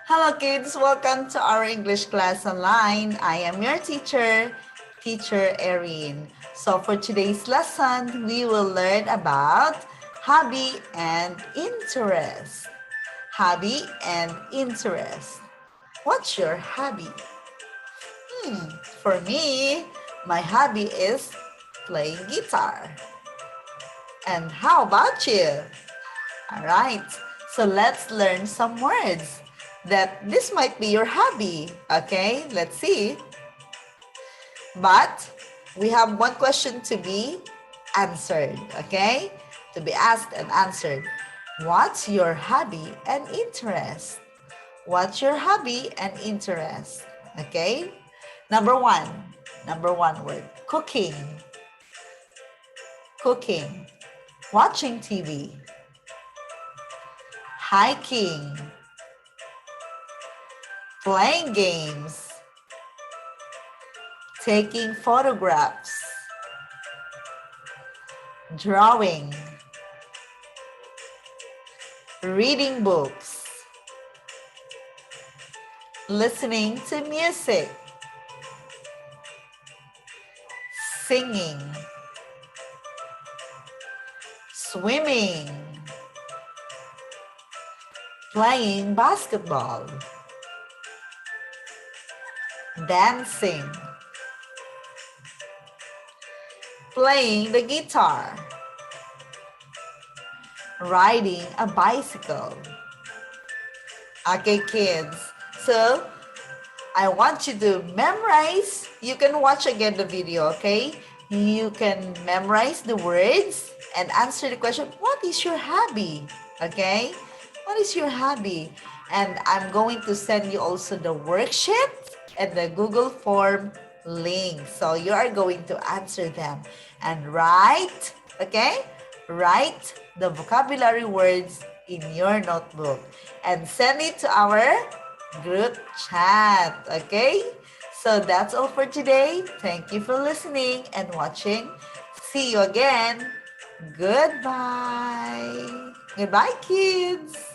Hello kids, welcome to our English class online. I am your teacher Airene. So for today's lesson, we will learn about hobby and interest. Hobby and interest. What's your hobby? For me, my hobby is playing guitar. And how about you? All right, so let's learn some words that this might be your hobby. Okay, let's see. But we have one question to be answered, okay? To be asked and answered. What's your hobby and interest? What's your hobby and interest? Okay? Number one word, cooking. Cooking. Watching TV. Hiking. Playing games. Taking photographs. Drawing. Reading books. Listening to music. Singing. Swimming. Playing basketball. Dancing. Playing the guitar. Riding a bicycle. Okay, kids. So, I want you to memorize. You can watch again the video, okay? You can memorize the words and answer the question, what is your hobby? Okay? What is your hobby? And I'm going to send you also the worksheet and the Google form link. So you are going to answer them and write, okay? Write the vocabulary words in your notebook and send it to our group chat, okay? So that's all for today. Thank you for listening and watching. See you again. Goodbye. Goodbye, kids.